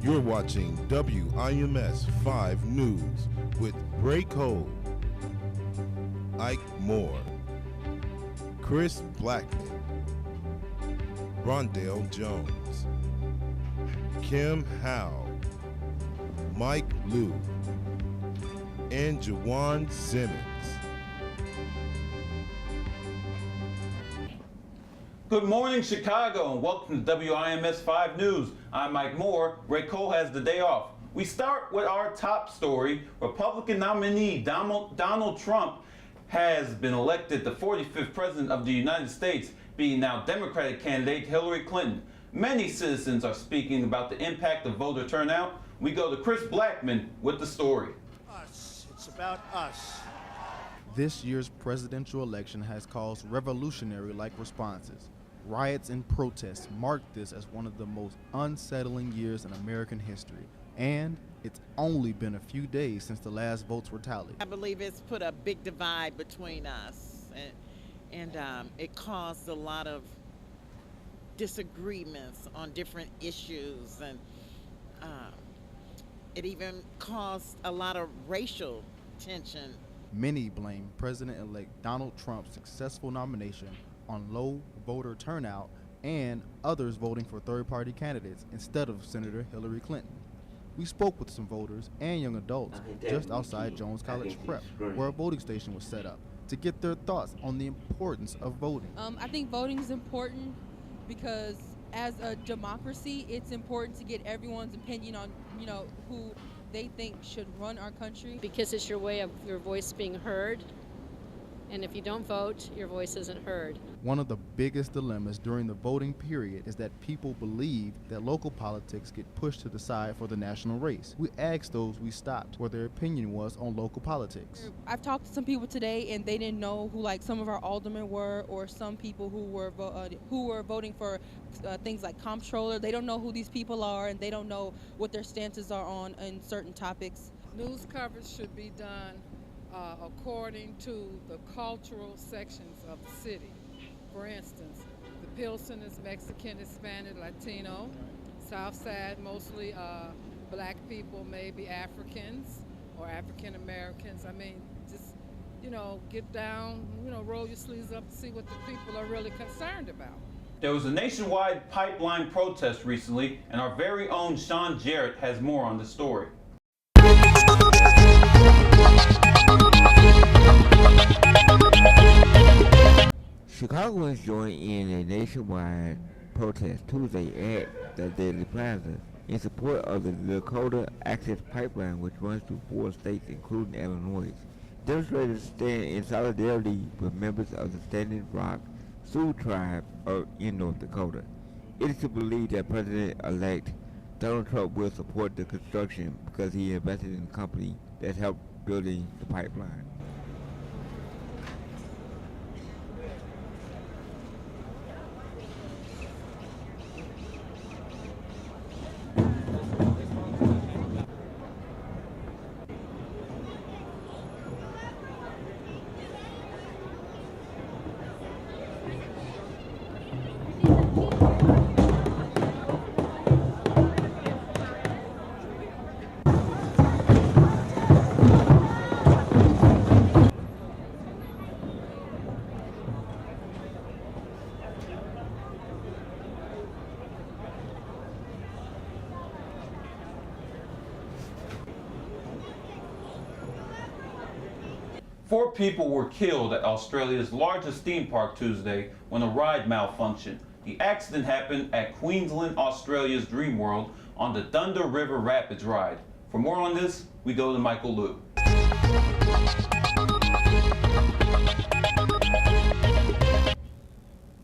You're watching WIMS 5 News with Ray Cole, Ike Moore, Chris Blackmon, Rondale Jones, Kim Howe, Mike Liu, and Juwan Simmons. Good morning, Chicago, and welcome to WIMS 5 News. I'm Mike Moore. Ray Cole has the day off. We start with our top story. Republican nominee Donald Trump has been elected the 45th president of the United States, beating now Democratic candidate Hillary Clinton. Many citizens are speaking about the impact of voter turnout. We go to Chris Blackmon with the story. Us. It's about us. This year's presidential election has caused revolutionary-like responses. Riots and protests marked this as one of the most unsettling years in American history, and it's only been a few days since the last votes were tallied. I believe it's put a big divide between us, and it caused a lot of disagreements on different issues, and it even caused a lot of racial tension. Many blame President-elect Donald Trump's successful nomination on low voter turnout and others voting for third-party candidates instead of Senator Hillary Clinton. We spoke with some voters and young adults just outside Jones College Prep, where a voting station was set up, to get their thoughts on the importance of voting. I think voting is important because as a democracy, it's important to get everyone's opinion on, who they think should run our country. Because it's your way of your voice being heard, and if you don't vote, your voice isn't heard. One of the biggest dilemmas during the voting period is that people believe that local politics get pushed to the side for the national race. We asked those we stopped what their opinion was on local politics. I've talked to some people today, and they didn't know who some of our aldermen were, or some people who were voting for things like comptroller. They don't know who these people are, and they don't know what their stances are on in certain topics. News coverage should be done according to the cultural sections of the city. For instance, the Pilsen is Mexican, Hispanic, Latino. South Side, mostly black people, maybe Africans or African Americans. I mean, just, get down, roll your sleeves up to see what the people are really concerned about. There was a nationwide pipeline protest recently, and our very own Sean Jarrett has more on the story. Chicagoans joined in a nationwide protest Tuesday at the Daily Plaza in support of the Dakota Access Pipeline, which runs through 4 states, including Illinois. Demonstrators stand in solidarity with members of the Standing Rock Sioux tribe in North Dakota. It is to believe that President-elect Donald Trump will support the construction because he invested in the company that helped building the pipeline. Four people were killed at Australia's largest theme park Tuesday when a ride malfunctioned. The accident happened at Queensland, Australia's Dream World on the Dunder River Rapids ride. For more on this, we go to Michael Liu.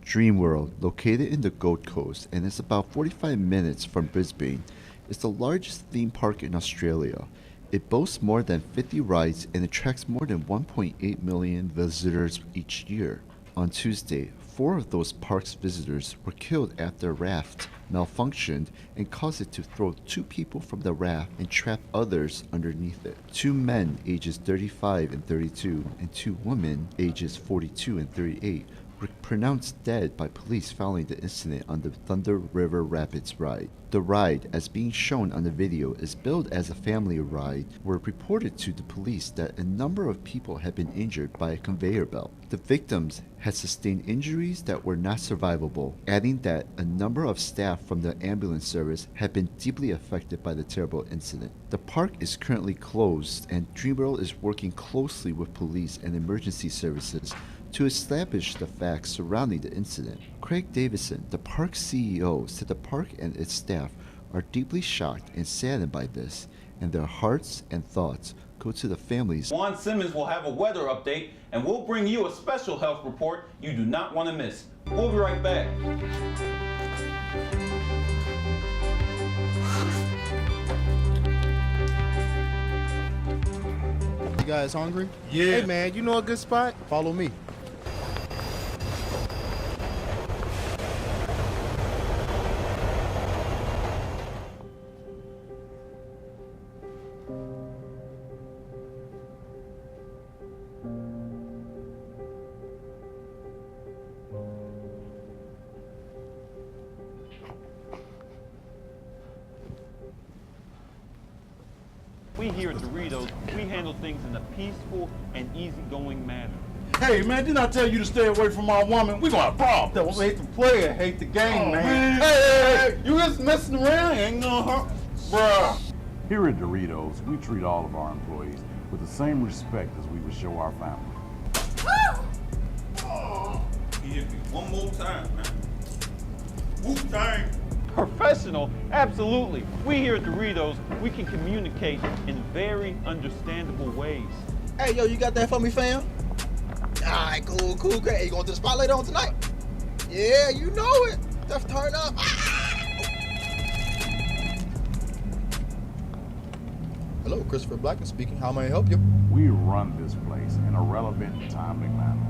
Dream World, located in the Gold Coast and is about 45 minutes from Brisbane, is the largest theme park in Australia. It boasts more than 50 rides and attracts more than 1.8 million visitors each year. On Tuesday, 4 of those park's visitors were killed after a raft malfunctioned and caused it to throw 2 people from the raft and trap others underneath it. 2 men ages 35 and 32 and 2 women ages 42 and 38 were pronounced dead by police following the incident on the Thunder River Rapids ride. The ride, as being shown on the video, is billed as a family ride, where it reported to the police that a number of people had been injured by a conveyor belt. The victims had sustained injuries that were not survivable, adding that a number of staff from the ambulance service had been deeply affected by the terrible incident. The park is currently closed, and Dreamworld is working closely with police and emergency services to establish the facts surrounding the incident. Craig Davison, the park's CEO, said the park and its staff are deeply shocked and saddened by this, and their hearts and thoughts go to the families. Juwan Simmons will have a weather update, and we'll bring you a special health report you do not want to miss. We'll be right back. You guys hungry? Yeah. Hey, man, you know a good spot? Follow me. We here at Doritos, we handle things in a peaceful and easygoing manner. Hey, man, didn't I tell you to stay away from my woman? We gonna have problems. Don't hate the player, hate the game, man. Hey, you just messing around, ain't gonna hurt. Bruh. Here at Doritos, we treat all of our employees with the same respect as we would show our family. Hit me one more time, man. Wu-Tang. Professional? Absolutely. We here at Doritos, we can communicate in very understandable ways. Hey, yo, you got that for me, fam? All right, cool, great. Hey, you going to the spot later on tonight? Yeah, you know it. Let's turn up. Hello, Christopher Blackmon speaking. How may I help you? We run this place in a relevant and timely manner.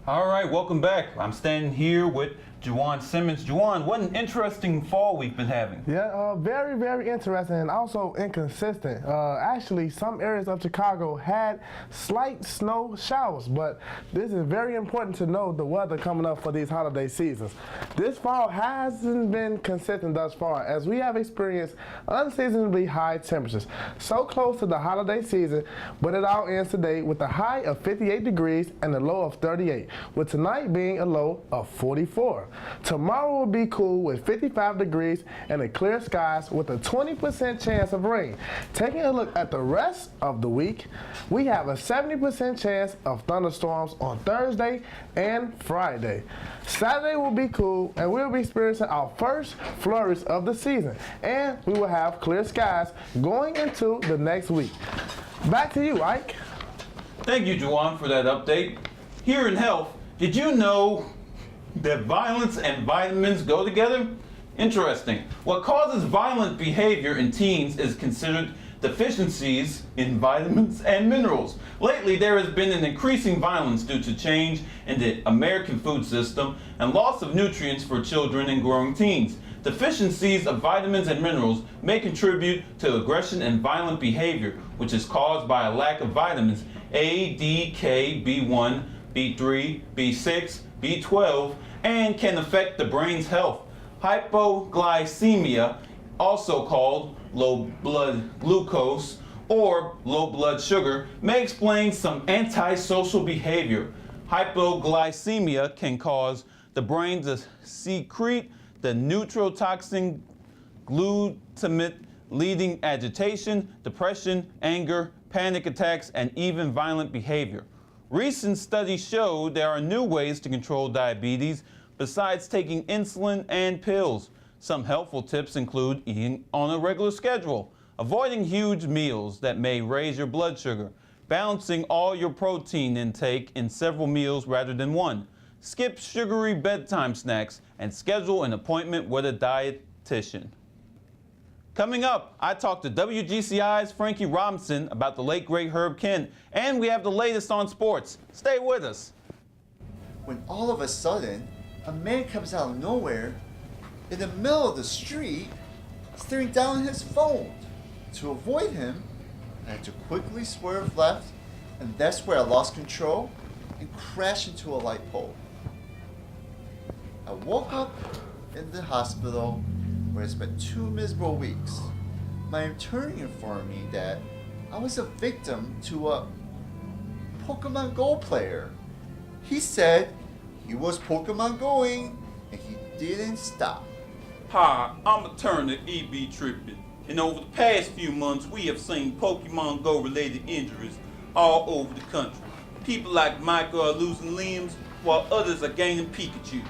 All right, welcome back. I'm standing here with Juwan Simmons. Juwan, what an interesting fall we've been having. Yeah, very, very interesting and also inconsistent. Actually, some areas of Chicago had slight snow showers, but this is very important to know the weather coming up for these holiday seasons. This fall hasn't been consistent thus far, as we have experienced unseasonably high temperatures, so close to the holiday season, but it all ends today with a high of 58 degrees and a low of 38, with tonight being a low of 44. Tomorrow will be cool with 55 degrees and a clear skies with a 20% chance of rain. Taking a look at the rest of the week, we have a 70% chance of thunderstorms on Thursday and Friday. Saturday will be cool and we'll be experiencing our first flurries of the season, and we will have clear skies going into the next week. Back to you, Ike. Thank you, Juwan, for that update. Here in health, did you know that violence and vitamins go together? Interesting. What causes violent behavior in teens is considered deficiencies in vitamins and minerals. Lately, there has been an increasing violence due to change in the American food system and loss of nutrients for children and growing teens. Deficiencies of vitamins and minerals may contribute to aggression and violent behavior, which is caused by a lack of vitamins A, D, K, B1, B3, B6, B12, and can affect the brain's health. Hypoglycemia, also called low blood glucose or low blood sugar, may explain some antisocial behavior. Hypoglycemia can cause the brain to secrete the neurotoxin glutamate, leading agitation, depression, anger, panic attacks, and even violent behavior. Recent studies show there are new ways to control diabetes besides taking insulin and pills. Some helpful tips include eating on a regular schedule, avoiding huge meals that may raise your blood sugar, balancing all your protein intake in several meals rather than one, skip sugary bedtime snacks, and schedule an appointment with a dietitian. Coming up, I talked to WGCI's Frankie Robinson about the late great Herb Kent, and we have the latest on sports. Stay with us. When all of a sudden, a man comes out of nowhere in the middle of the street staring down at his phone. To avoid him, I had to quickly swerve left, and that's where I lost control and crashed into a light pole. I woke up in the hospital where I spent 2 miserable weeks. My attorney informed me that I was a victim to a Pokemon Go player. He said he was Pokemon Going and he didn't stop. Hi, I'm attorney E.B. Trippin, and over the past few months we have seen Pokemon Go related injuries all over the country. People like Michael are losing limbs while others are gaining Pikachus.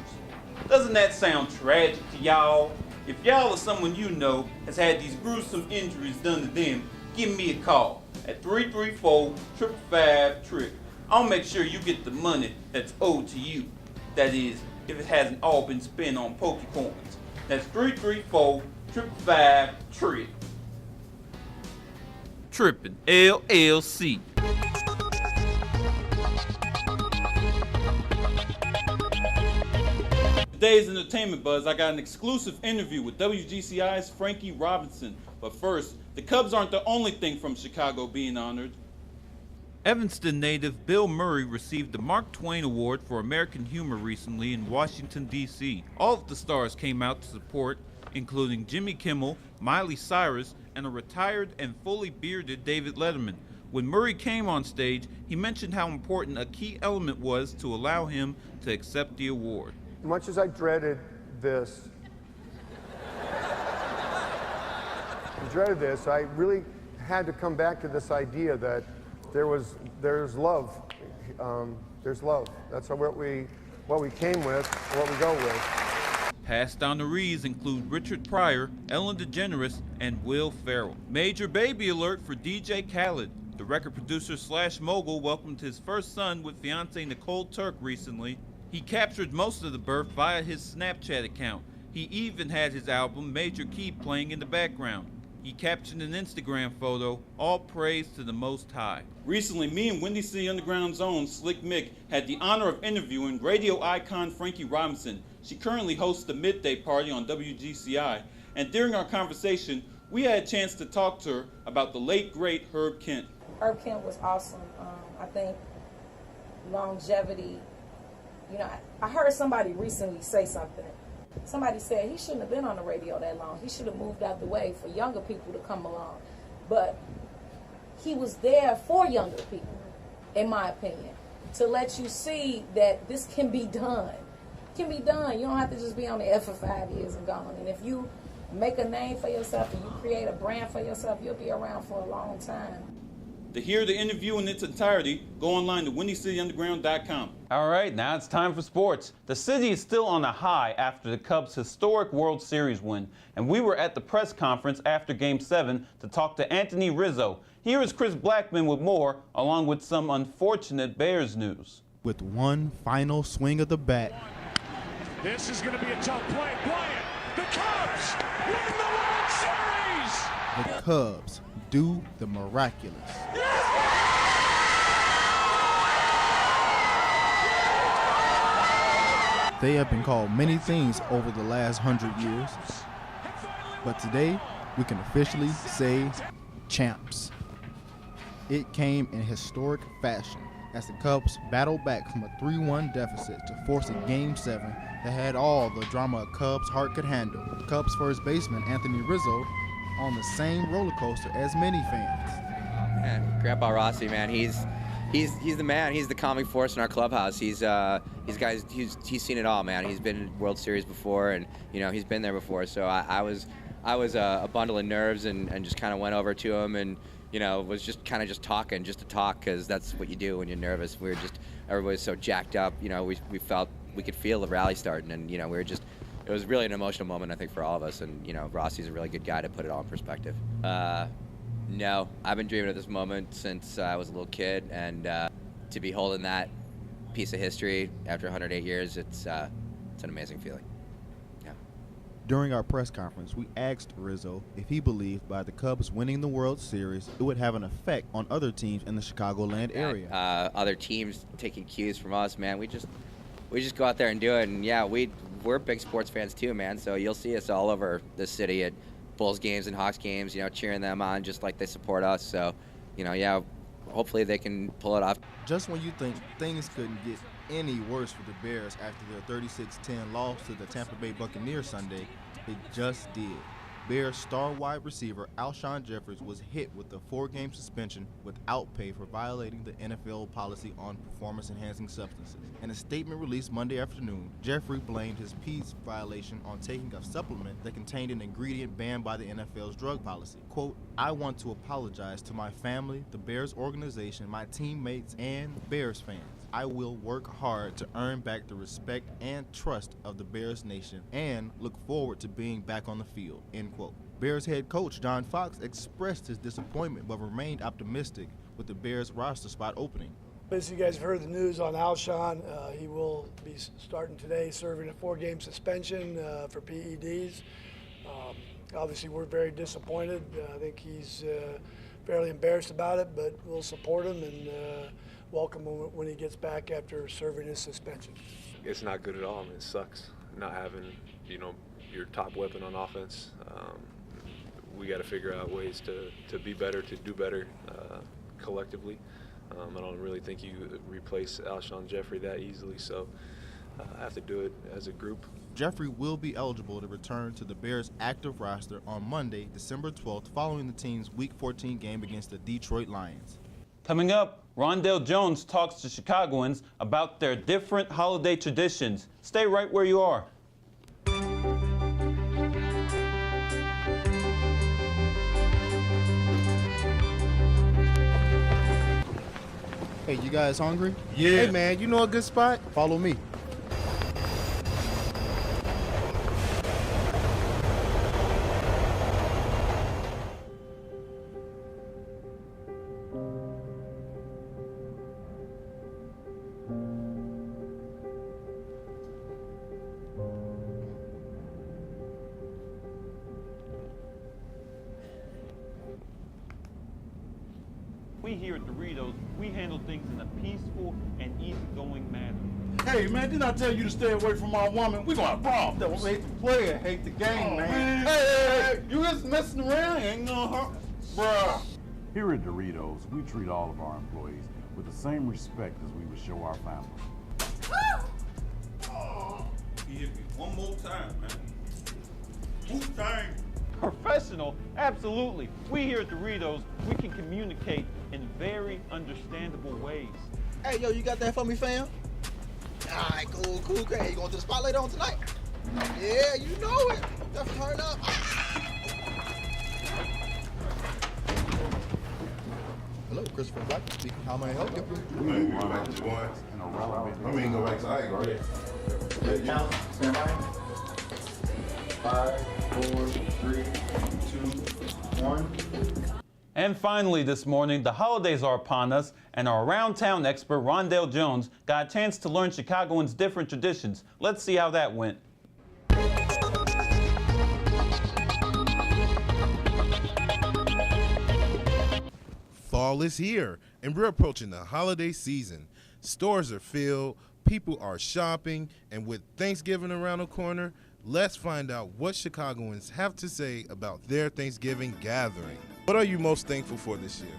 Doesn't that sound tragic to y'all? If y'all or someone you know has had these gruesome injuries done to them, give me a call at 334-555-TRIP. I'll make sure you get the money that's owed to you. That is, if it hasn't all been spent on Pokecoins. That's 334-555-TRIP. Trippin' LLC. Today's entertainment buzz, I got an exclusive interview with WGCI's Frankie Robinson. But first, the Cubs aren't the only thing from Chicago being honored. Evanston native Bill Murray received the Mark Twain Award for American Humor recently in Washington, D.C. All of the stars came out to support, including Jimmy Kimmel, Miley Cyrus, and a retired and fully bearded David Letterman. When Murray came on stage, he mentioned how important a key element was to allow him to accept the award. Much as I dreaded this, I really had to come back to this idea that there's love. There's love. That's what we came with, what we go with. Past honorees include Richard Pryor, Ellen DeGeneres, and Will Ferrell. Major baby alert for DJ Khaled. The record producer / mogul welcomed his first son with fiancée Nicole Turk recently. He captured most of the birth via his Snapchat account. He even had his album Major Key playing in the background. He captioned an Instagram photo, all praise to the Most High. Recently, me and Windy City Underground's own Slick Mick had the honor of interviewing radio icon Frankie Robinson. She currently hosts the Midday Party on WGCI, and during our conversation, we had a chance to talk to her about the late, great Herb Kent. Herb Kent was awesome. I think longevity, I heard somebody recently say something. Somebody said he shouldn't have been on the radio that long. He should have moved out the way for younger people to come along. But he was there for younger people, in my opinion, to let you see that this can be done. It can be done. You don't have to just be on the air for 5 years and gone. And if you make a name for yourself and you create a brand for yourself, you'll be around for a long time. To hear the interview in its entirety, go online to WindyCityUnderground.com. All right, now it's time for sports. The city is still on a high after the Cubs' historic World Series win, and we were at the press conference after Game 7 to talk to Anthony Rizzo. Here is Chris Blackmon with more, along with some unfortunate Bears news. With one final swing of the bat. This is going to be a tough play. Bryant, the Cubs win the World Series! The Cubs do the miraculous. They have been called many things over the last 100 years, but today we can officially say champs. It came in historic fashion as the Cubs battled back from a 3-1 deficit to force a Game 7 that had all the drama a Cubs heart could handle. Cubs first baseman Anthony Rizzo on the same roller coaster as many fans. Man, Grandpa Rossi, man, he's the man. He's the calming force in our clubhouse. He's seen it all, man. He's been in World Series before, and he's been there before. So I was a bundle of nerves and just kind of went over to him and was just talking just to talk, because that's what you do when you're nervous. Everybody's so jacked up. We could feel the rally starting, and it was really an emotional moment, I think, for all of us. And Rossi's a really good guy to put it all in perspective. No, I've been dreaming of this moment since I was a little kid, and to be holding that piece of history after 108 years, it's an amazing feeling. Yeah. During our press conference, we asked Rizzo if he believed by the Cubs winning the World Series, it would have an effect on other teams in the Chicagoland area. Other teams taking cues from us, man. We just go out there and do it, and yeah, we're big sports fans too, man. So you'll see us all over the city at Bulls games and Hawks games, cheering them on just like they support us. So, yeah, hopefully they can pull it off. Just when you think things couldn't get any worse for the Bears after their 36-10 loss to the Tampa Bay Buccaneers Sunday, it just did. Bears star wide receiver Alshon Jeffries was hit with a 4-game suspension without pay for violating the NFL policy on performance-enhancing substances. In a statement released Monday afternoon, Jeffrey blamed his peace violation on taking a supplement that contained an ingredient banned by the NFL's drug policy. Quote, "I want to apologize to my family, the Bears organization, my teammates, and Bears fans. I will work hard to earn back the respect and trust of the Bears nation and look forward to being back on the field," end quote. Bears head coach John Fox expressed his disappointment but remained optimistic with the Bears roster spot opening. As you guys have heard the news on Alshon, he will be starting today serving a 4-game suspension for PEDs. Obviously, we're very disappointed. I think he's fairly embarrassed about it, but we'll support him and welcome him when he gets back after serving his suspension. It's not good at all. I mean, it sucks not having, your top weapon on offense. We got to figure out ways to be better, to do better collectively. I don't really think you replace Alshon Jeffrey that easily, so I have to do it as a group. Jeffrey will be eligible to return to the Bears' active roster on Monday, December 12th, following the team's Week 14 game against the Detroit Lions. Coming up, Rondale Jones talks to Chicagoans about their different holiday traditions. Stay right where you are. Hey, you guys hungry? Yeah. Hey, man, you know a good spot? Follow me. We here at Doritos, we handle things in a peaceful and easygoing manner. Hey, man, didn't I tell you to stay away from my woman? We gonna have problems. Don't hate the player, hate the game, man. Hey, you just messing around, ain't gonna hurt, bruh. Here at Doritos, we treat all of our employees with the same respect as we would show our family. He hit me one more time, man. Wu-Tang. Professional? Absolutely. We here at Doritos, we can communicate in very understandable ways. Hey, yo, you got that for me, fam? All right, cool, great. You going to the spot later on tonight? Yeah, you know it. Just turn up. Hello, Christopher Black speaking. How may I help you? We ain't go back to Juwan. I mean, go back to Ikenna. Count, stand by. 5, 4, 3, 2, 1. And finally this morning, the holidays are upon us, and our around town expert, Rondale Jones, got a chance to learn Chicagoans' different traditions. Let's see how that went. Fall is here, and we're approaching the holiday season. Stores are filled, people are shopping, and with Thanksgiving around the corner, let's find out what Chicagoans have to say about their Thanksgiving gathering. What are you most thankful for this year?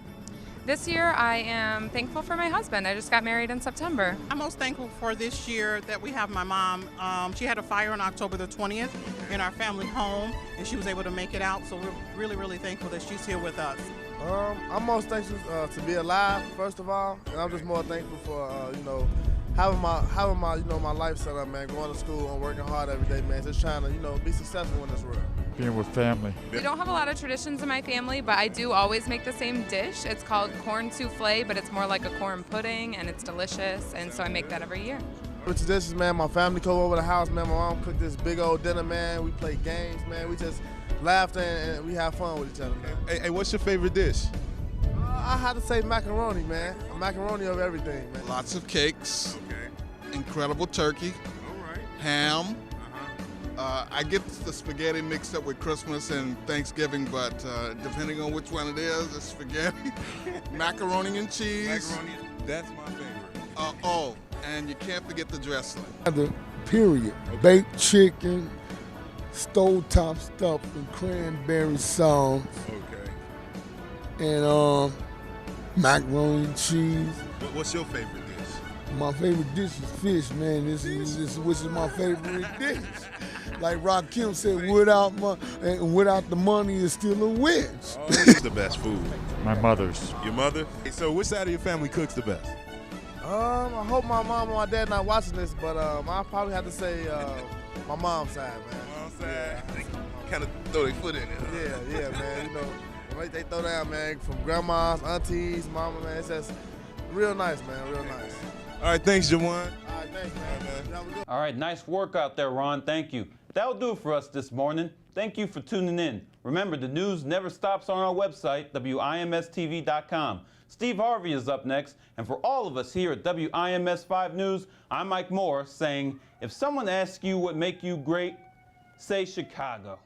This year, I am thankful for my husband. I just got married in September. I'm most thankful for this year that we have my mom. She had a fire on October the 20th in our family home, and she was able to make it out, so we're really, really thankful that she's here with us. I'm most thankful to be alive, first of all, and I'm just more thankful for, having my life set up, man, going to school and working hard every day, man, just trying to, be successful in this world. Being with family. We don't have a lot of traditions in my family, but I do always make the same dish. It's called corn souffle, but it's more like a corn pudding, and it's delicious, and so I make that every year. With traditions, man, my family come over the house, man, my mom cooked this big old dinner, man, we play games, man, we just laughed and we have fun with each other, man. Hey, what's your favorite dish? I had to say macaroni, man. Macaroni of everything, man. Lots of cakes. Okay. Incredible turkey. All right. Ham. I get the spaghetti mixed up with Christmas and Thanksgiving, but depending on which one it is, it's spaghetti. Macaroni and cheese. Macaroni, that's my favorite. And you can't forget the dressing. The period. Okay. Baked chicken, stovetop stuff and cranberry sauce. Okay. And macaroni and cheese. What's your favorite dish? My favorite dish is fish, man. This is my favorite dish. Like Rakim said, without the money, it's still a wish. Oh, what's the best food? My mother's. Your mother? So which side of your family cooks the best? I hope my mom and my dad not watching this, but I probably have to say my mom's side, man. Mom's side? They kind of throw their foot in it. Yeah, man. You know, when they throw down, man, from grandmas, aunties, mama, man, it's just real nice, man, real nice. All right, thanks, Juwan. All right, thanks, man. All right, nice work out there, Ron. Thank you. That'll do it for us this morning. Thank you for tuning in. Remember, the news never stops on our website, WIMSTV.com. Steve Harvey is up next, and for all of us here at WIMS 5 News, I'm Mike Moore saying, if someone asks you what makes you great, say Chicago.